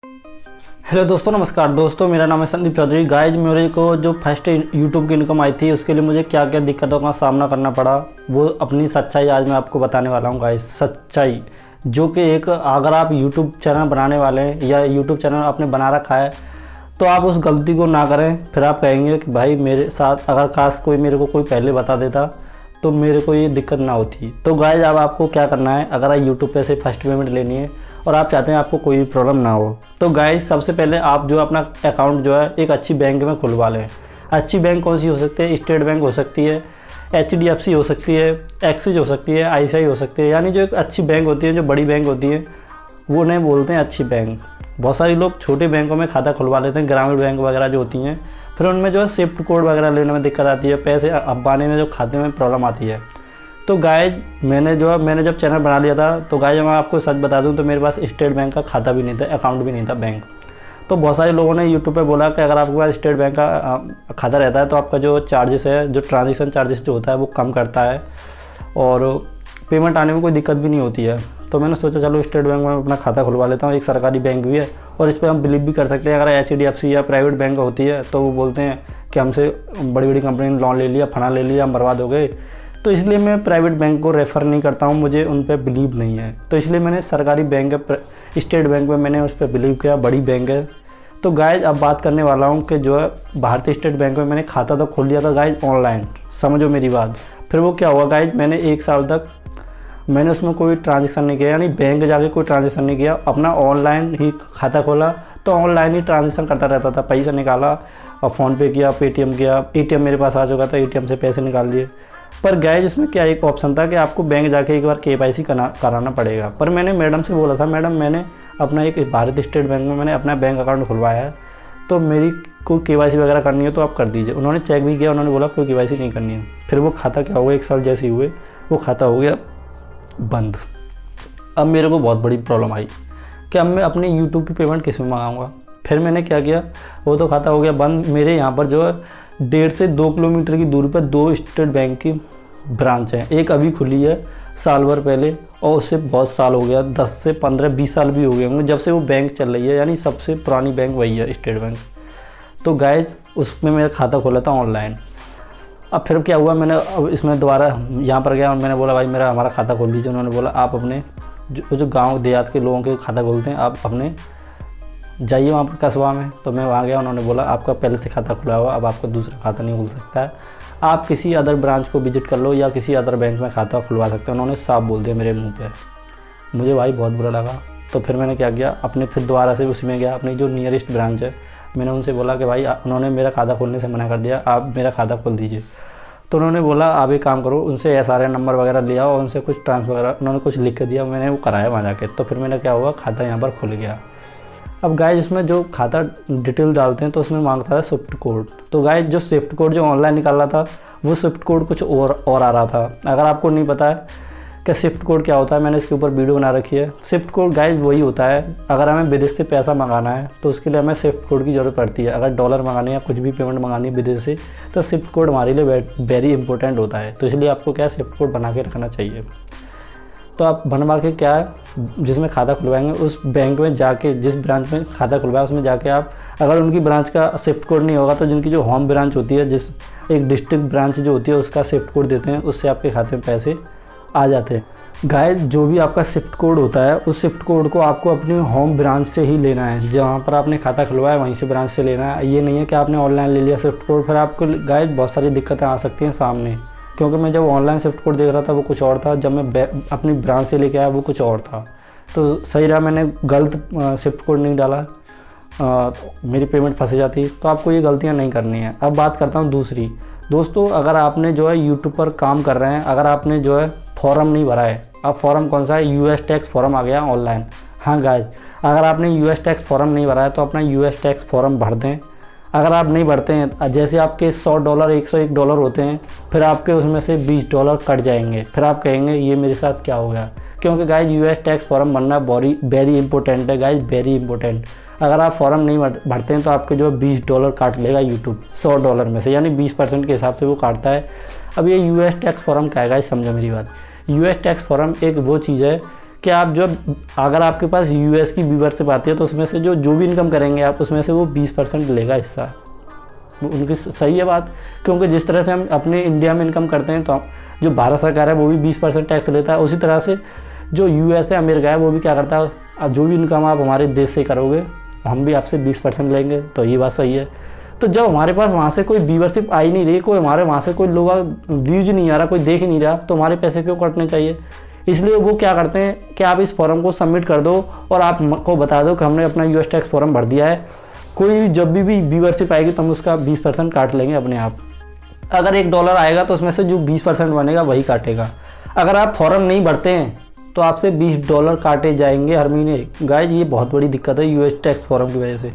Hello दोस्तों, नमस्कार दोस्तों। मेरा नाम है संदीप चौधरी। गाइज, मेरे को जो फर्स्ट यूट्यूब की इनकम आई थी उसके लिए मुझे क्या क्या दिक्कतों का सामना करना पड़ा, वो अपनी सच्चाई आज मैं आपको बताने वाला हूँ। गाइज, सच्चाई जो कि एक अगर आप यूट्यूब चैनल बनाने वाले हैं या यूट्यूब चैनल आपने बना रखा है तो आप उस गलती को ना करें। फिर आप कहेंगे कि भाई मेरे साथ अगर काश कोई मेरे को कोई पहले बता देता तो मेरे को ये दिक्कत ना होती। तो गाइज, अब आपको क्या करना है, अगर आप यूट्यूब पे से फर्स्ट पेमेंट लेनी है और आप चाहते हैं आपको कोई भी प्रॉब्लम ना हो, तो गाइज सबसे पहले आप जो अपना अकाउंट जो है एक अच्छी बैंक में खुलवा लें। अच्छी बैंक कौन सी हो सकती है? स्टेट बैंक हो सकती है, HDFC हो सकती है, एक्सिस हो सकती है, ICICI हो सकती है। यानी जो एक अच्छी बैंक होती है, जो बड़ी बैंक होती है, वो उन्हें बोलते हैं अच्छी बैंक। बहुत सारे लोग छोटे बैंकों में खाता खुलवा लेते हैं, ग्रामीण बैंक वगैरह जो होती हैं, फिर उनमें जो है स्विफ्ट कोड वगैरह लेने में दिक्कत आती है, पैसे पाने में जो खाते में प्रॉब्लम आती है। तो गाइज मैंने जब चैनल बना लिया था तो गाइज मैं आपको सच बता दूं तो मेरे पास स्टेट बैंक का खाता भी नहीं था, अकाउंट भी नहीं था बैंक। तो बहुत सारे लोगों ने यूट्यूब पे बोला कि अगर आपके पास स्टेट बैंक का खाता रहता है तो आपका जो चार्जेस है, जो ट्रांजेक्शन चार्जेस जो होता है वो कम करता है और पेमेंट आने में कोई दिक्कत भी नहीं होती है। तो मैंने सोचा चलो स्टेट बैंक में अपना खाता खुलवा लेता हूँ। एक सरकारी बैंक भी है और इस पर हम बिलीव भी कर सकते हैं। अगर HDFC या प्राइवेट बैंक होती है तो वो बोलते हैं कि हमसे बड़ी बड़ी कंपनी ने लोन ले लिया, फंडा ले लिया, हम बर्बाद हो गए। तो इसलिए मैं प्राइवेट बैंक को रेफ़र नहीं करता हूँ, मुझे उन पर बिलीव नहीं है। तो इसलिए मैंने सरकारी बैंक है स्टेट बैंक में मैंने उस पर बिलीव किया, बड़ी बैंक है। तो गाइज अब बात करने वाला हूँ कि जो है भारतीय स्टेट बैंक में मैंने खाता तो खोल दिया था गाइज ऑनलाइन, समझो मेरी बात। फिर वो क्या हुआ गाइज, मैंने 1 साल तक मैंने उसमें कोई ट्रांजेक्शन नहीं किया, यानी बैंक जाके कोई ट्रांजेक्शन नहीं किया, अपना ऑनलाइन ही खाता खोला। तो ऑनलाइन ही ट्रांजेक्शन करता रहता था, पैसा निकाला और फ़ोनपे किया, पेटीएम किया, ATM मेरे पास आ चुका था, ATM से पैसे निकाल दिए। पर गाइज इसमें क्या एक ऑप्शन था कि आपको बैंक जाके एक बार KYC कराना पड़ेगा। पर मैंने मैडम से बोला था, मैडम मैंने अपना एक भारतीय स्टेट बैंक में मैंने अपना बैंक अकाउंट खुलवाया है, तो मेरी कोई KYC वगैरह करनी है तो आप कर दीजिए। उन्होंने चेक भी किया, उन्होंने बोला कोई KYC नहीं करनी है। फिर वो खाता क्या हुआ, 1 साल जैसे ही हुए वो खाता हो गया बंद। अब मेरे को बहुत बड़ी प्रॉब्लम आई कि अब मैं अपने यूट्यूब की पेमेंट किस में मंगाऊंगा। फिर मैंने क्या किया, वो तो खाता हो गया बंद। मेरे यहाँ पर जो है 1.5 से 2 किलोमीटर की दूरी पर 2 स्टेट बैंक की ब्रांच है। एक अभी खुली है साल भर पहले और उससे बहुत साल हो गया, 10 से 15 20 साल भी हो गए होंगे जब से वो बैंक चल रही है, यानी सबसे पुरानी बैंक वही है, स्टेट बैंक। तो गाइज उसमें मेरा खाता खोला था ऑनलाइन। अब फिर क्या हुआ, मैंने अब इसमें दोबारा यहाँ पर गया और मैंने बोला भाई हमारा खाता खोल दीजिए। उन्होंने बोला आप अपने जो गाँव देहात के लोगों के खाता खोलते हैं, आप अपने जाइए वहाँ पर कस्बा में। तो मैं वहाँ गया, उन्होंने बोला आपका पहले से खाता खुला हुआ, अब आपका दूसरा खाता नहीं खुल सकता है, आप किसी अदर ब्रांच को विजिट कर लो या किसी अदर बैंक में खाता खुलवा सकते हैं। उन्होंने साफ बोल दिया मेरे मुंह पे। मुझे भाई बहुत बुरा लगा। तो फिर मैंने क्या किया, अपने फिर दोबारा से उसमें गया, अपनी जो नियरेस्ट ब्रांच है, मैंने उनसे बोला कि भाई उन्होंने मेरा खाता खोलने से मना कर दिया, आप मेरा खाता खोल दीजिए। तो उन्होंने बोला आप एक काम करो, उनसे SRN नंबर वगैरह लिया और उनसे कुछ ट्रांसफर वगैरह उन्होंने कुछ लिख के दिया, मैंने वो कराया वहाँ जाके। तो फिर मैंने क्या हुआ, खाता यहाँ पर खुल गया। अब गाइज इसमें जो खाता डिटेल डालते हैं तो उसमें मांगता है स्विफ्ट कोड। तो गाइज जो स्विफ्ट कोड जो ऑनलाइन निकाल रहा था वो स्विफ्ट कोड कुछ और आ रहा था। अगर आपको नहीं पता है कि स्विफ्ट कोड क्या होता है, मैंने इसके ऊपर वीडियो बना रखी है। स्विफ्ट कोड गाइज वही होता है, अगर हमें विदेश से पैसा मंगाना है तो उसके लिए हमें स्विफ्ट कोड की ज़रूरत पड़ती है। अगर डॉलर मंगाने या कुछ भी पेमेंट मंगानी है विदेश से तो स्विफ्ट कोड हमारे लिए वेरी इंपॉर्टेंट होता है। तो इसलिए आपको क्या स्विफ्ट कोड बना के रखना चाहिए। तो आप बनवा के क्या है, जिसमें खाता खुलवाएंगे उस बैंक में जाके, जिस ब्रांच में खाता खुलवाया उसमें जाके आप, अगर उनकी ब्रांच का स्विफ्ट कोड नहीं होगा तो जिनकी जो होम ब्रांच होती है, जिस एक डिस्ट्रिक्ट ब्रांच जो होती है उसका स्विफ्ट कोड देते हैं, उससे आपके खाते में पैसे आ जाते हैं। गाइस जो भी आपका स्विफ्ट कोड होता है उस स्विफ्ट कोड को आपको अपनी होम ब्रांच से ही लेना है, जहाँ पर आपने खाता खुलवाया वहीं से ब्रांच से लेना है। ये नहीं है कि आपने ऑनलाइन ले लिया स्विफ्ट कोड, फिर आपको गाइस बहुत सारी दिक्कतें आ सकती हैं सामने। क्योंकि मैं जब ऑनलाइन स्विफ्ट कोड देख रहा था वो कुछ और था, जब मैं अपनी ब्रांच से लेके आया वो कुछ और था। तो सही रहा, मैंने गलत स्विफ्ट कोड नहीं डाला, मेरी पेमेंट फंस जाती। तो आपको ये गलतियाँ नहीं करनी है। अब बात करता हूँ दूसरी। दोस्तों अगर आपने जो है यूट्यूब पर काम कर रहे हैं, अगर आपने जो है फॉर्म नहीं भरा है, अब फॉर्म कौन सा है, US टैक्स फॉर्म आ गया ऑनलाइन। हाँ गाइस, अगर आपने US टैक्स फॉर्म नहीं भरा है तो अपना US टैक्स फॉर्म भर दें। अगर आप नहीं भरते हैं, जैसे आपके $100 $101 होते हैं, फिर आपके उसमें से $20 कट जाएंगे। फिर आप कहेंगे ये मेरे साथ क्या हो गया, क्योंकि गाइस US टैक्स फॉर्म भरना वेरी इंपॉर्टेंट है गाइस, वेरी इंपॉर्टेंट। अगर आप फॉर्म नहीं भरते हैं तो आपके जो $20 काट लेगा यूट्यूब $100 में से, यानी 20% के हिसाब से वो काटता है। अब ये US टैक्स फॉर्म क्या है गाइस, समझो मेरी बात। US टैक्स फॉर्म एक वो चीज़ है कि आप जो अगर आपके पास यूएस की व्यूवरशिप आती है तो उसमें से जो भी इनकम करेंगे आप, उसमें से वो 20% लेगा हिस्सा। उनकी सही है बात, क्योंकि जिस तरह से हम अपने इंडिया में इनकम करते हैं तो जो भारत सरकार है वो भी 20% टैक्स लेता है, उसी तरह से जो यूएस है, अमेरिका है, वो भी क्या करता है, अब जो भी इनकम आप हमारे देश से करोगे हम भी आपसे 20% लेंगे। तो ये बात सही है। तो जब हमारे पास वहाँ से कोई व्यूवरशिप आई नहीं रही, कोई हमारे वहाँ से कोई लोग व्यूज नहीं आ रहा, कोई देख नहीं रहा, तो हमारे पैसे क्यों कटने चाहिए। इसलिए वो क्या करते हैं कि आप इस फॉर्म को सबमिट कर दो और आपको बता दो कि हमने अपना यूएस टैक्स फॉर्म भर दिया है, कोई जब भी व्यूवरशिप आएगी तो हम उसका 20% काट लेंगे अपने आप। अगर $1 आएगा तो उसमें से जो 20% बनेगा वही काटेगा। अगर आप फॉर्म नहीं भरते हैं तो आपसे $20 काटे जाएंगे हर महीने। गाइज ये बहुत बड़ी दिक्कत है यूएस टैक्स फॉर्म की वजह से,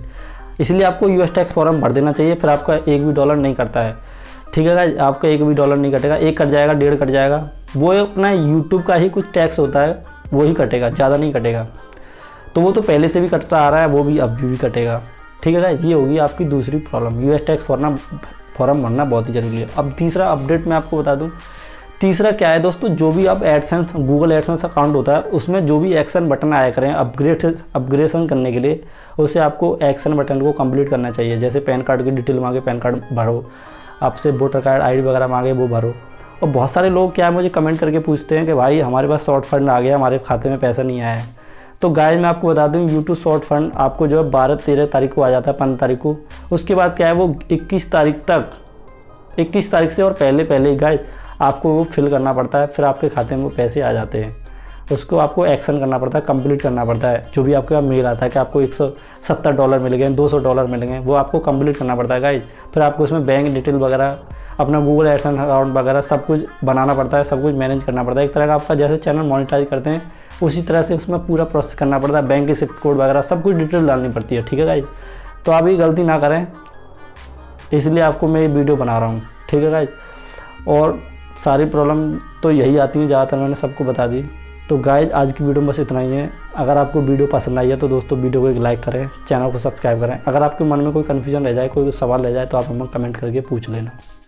इसलिए आपको यूएस टैक्स फॉर्म भर देना चाहिए, फिर आपका $1 भी नहीं कटता है। ठीक है गाइज, आपका $1 भी नहीं कटेगा, 1 कट जाएगा, 1.5 कट जाएगा, वो अपना यूट्यूब का ही कुछ टैक्स होता है वो ही कटेगा, ज़्यादा नहीं कटेगा। तो वो तो पहले से भी कटता आ रहा है, वो भी अब भी कटेगा। ठीक है गाइज, ये होगी आपकी दूसरी प्रॉब्लम। यूएस टैक्स फॉर्म भरना बहुत ही जरूरी है। अब तीसरा अपडेट मैं आपको बता दूं, तीसरा क्या है दोस्तों, जो भी आप एडसेंस, गूगल एडसेंस अकाउंट होता है उसमें जो भी एक्शन बटन आया करें अपग्रेडेशन करने के लिए, उसे आपको एक्शन बटन को कंप्लीट करना चाहिए। जैसे पैन कार्ड की डिटेल मांगे, पैन कार्ड भरो, आपसे वोटर कार्ड आईडी वगैरह मांगे, वो भरो। और बहुत सारे लोग क्या है मुझे कमेंट करके पूछते हैं कि भाई हमारे पास शॉर्ट फंड आ गया, हमारे खाते में पैसा नहीं आया है। तो गाइस मैं आपको बता दूं, यूट्यूब शॉर्ट फंड आपको जो है 12-13 तारीख को आ जाता है, 15 तारीख को। उसके बाद क्या है वो 21 तारीख तक, 21 तारीख से और पहले गाइस आपको वो फिल करना पड़ता है, फिर आपके खाते में वो पैसे आ जाते हैं। उसको आपको एक्शन करना पड़ता है, कंप्लीट करना पड़ता है। जो भी आपके पास मेल आता है कि आपको $170 मिल गए, $200 मिल गए, वो आपको कंप्लीट करना पड़ता है गाइस। फिर आपको उसमें बैंक डिटेल वगैरह, अपना गूगल एडसेंस अकाउंट वगैरह सब कुछ बनाना पड़ता है, सब कुछ मैनेज करना पड़ता है। एक तरह का आपका जैसे चैनल मोनेटाइज करते हैं उसी तरह से उसमें पूरा प्रोसेस करना पड़ता है, बैंक के स्विफ्ट कोड वगैरह सब कुछ डिटेल डालनी पड़ती है। ठीक है गाइज, तो आप ये गलती ना करें, इसलिए आपको मैं ये वीडियो बना रहा हूँ। ठीक है गाइज, और सारी प्रॉब्लम तो यही आती है, ज़्यादातर मैंने सबको बता दी। तो गाइज आज की वीडियो में बस इतना ही है। अगर आपको वीडियो पसंद आई है तो दोस्तों वीडियो को एक लाइक करें, चैनल को सब्सक्राइब करें। अगर आपके मन में कोई कन्फ्यूजन रह जाए, कोई सवाल रह जाए तो आप हमें कमेंट करके पूछ लेना।